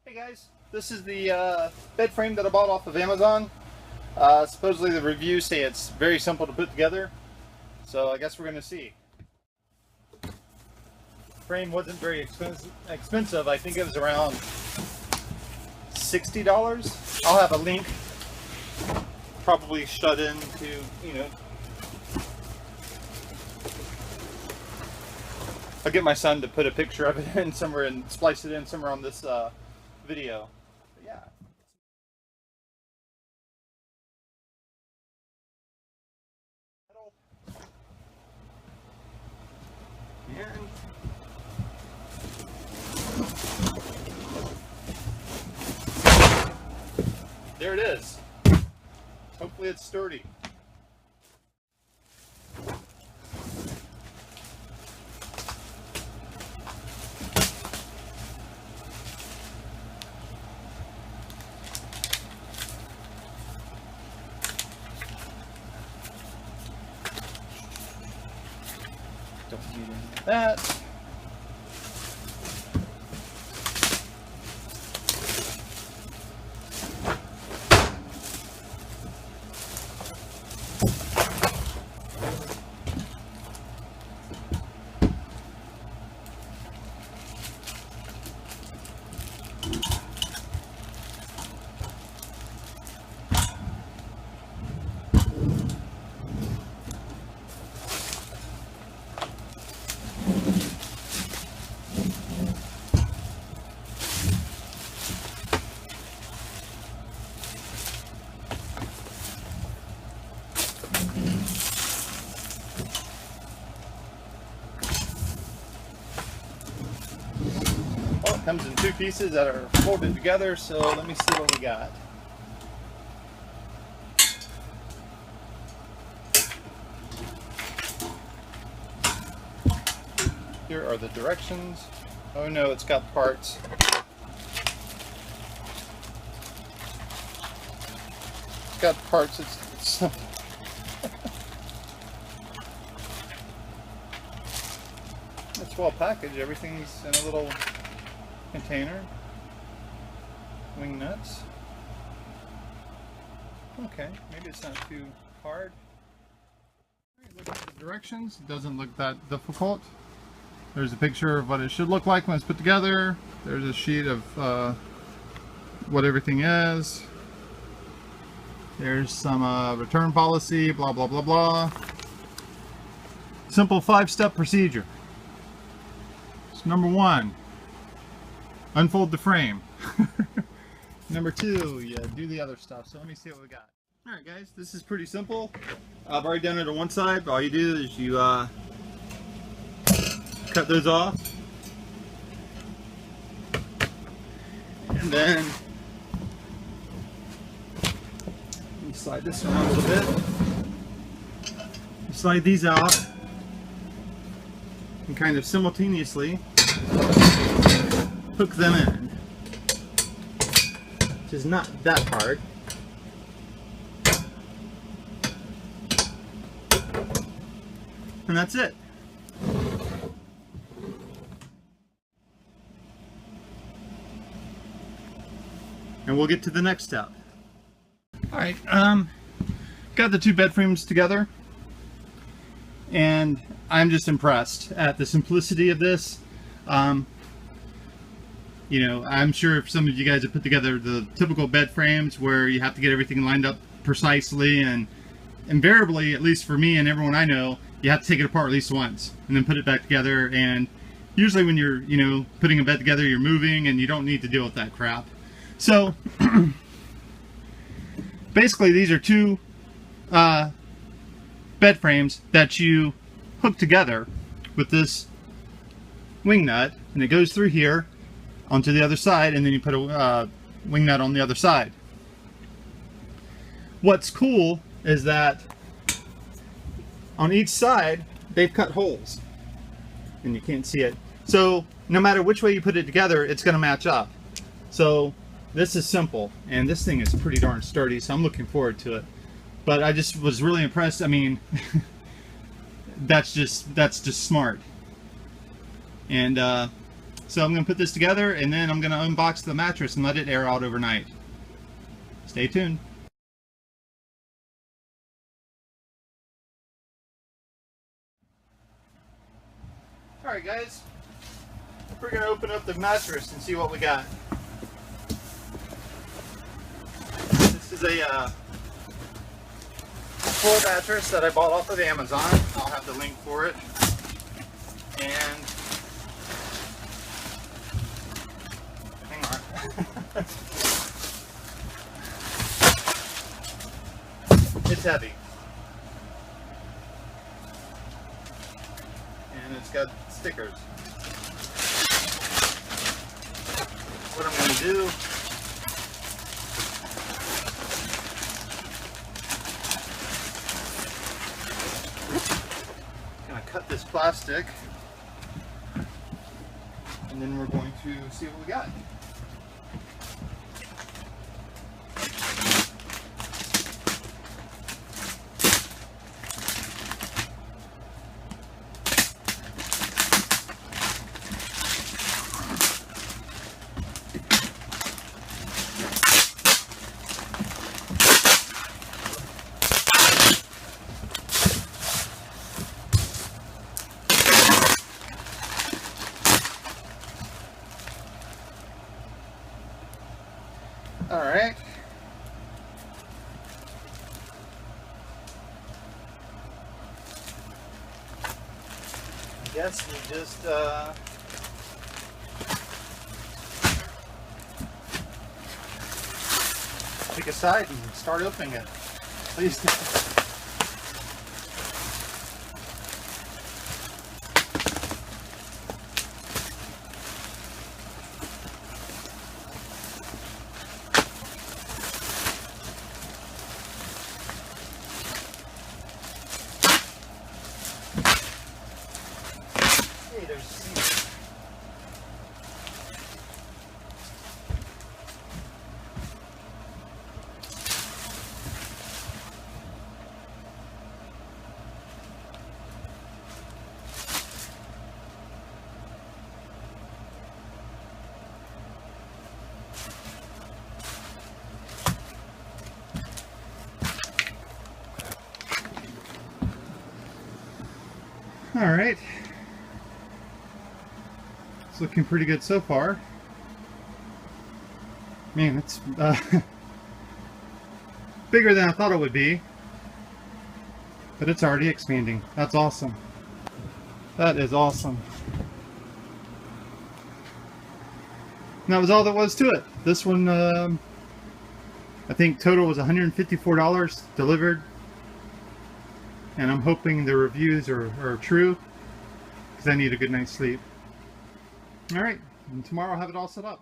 Hey guys, this is the bed frame that I bought off of Amazon. Supposedly the reviews say it's very simple to put together, so I guess we're going to see. The frame wasn't very expensive. I think it was around $60. I'll have a link probably shut into, I'll get my son to put a picture of it in somewhere and splice it in somewhere on this video. But yeah. And there it is. Hopefully it's sturdy. Don't need any of that. Well, it comes in two pieces that are folded together, so let me see what we got. Here are the directions. Oh no, it's got parts. It's got parts. It's it's well packaged. Everything's in a little container. Wing nuts. Okay, maybe it's not too hard. Look at the directions. It doesn't look that difficult. There's a picture of what it should look like when it's put together. There's a sheet of what everything is. There's some return policy, blah blah blah blah. Simple 5-step procedure. So number 1, unfold the frame. Number 2, you do the other stuff. So let me see what we got. Alright guys, this is pretty simple. I've already done it on one side, but all you do is you cut those off, and then you slide this around a little bit. You slide these out and kind of simultaneously hook them in, which is not that hard. And that's it. And we'll get to the next step. Alright, got the two bed frames together, and I'm just impressed at the simplicity of this. You know, I'm sure if some of you guys have put together the typical bed frames where you have to get everything lined up precisely, and invariably, at least for me and everyone I know, you have to take it apart at least once and then put it back together. And usually when you're, putting a bed together, you're moving and you don't need to deal with that crap. So basically these are two bed frames that you hook together with this wing nut, and it goes through here onto the other side, and then you put a wing nut on the other side. What's cool is that on each side they've cut holes, and you can't see it, so no matter which way you put it together, it's going to match up. So this is simple, and this thing is pretty darn sturdy, so I'm looking forward to it. But I just was really impressed. I mean, that's just smart. And So I'm going to put this together and then I'm going to unbox the mattress and let it air out overnight. Stay tuned. Alright guys, we're going to open up the mattress and see what we got. This is a floor mattress that I bought off of Amazon. I'll have the link for it. And hang on. It's heavy. And it's got stickers. What I'm going to do, I'm going to cut this plastic and then we're going to see what we got. All right. I guess we just pick a side and start opening it. Please. There's seats. All right. It's looking pretty good so far. Man, it's bigger than I thought it would be, but it's already expanding. That's awesome. That is awesome. And that was all that was to it. This one, I think total was $154 delivered, and I'm hoping the reviews are true because I need a good night's sleep. All right, and tomorrow I'll have it all set up.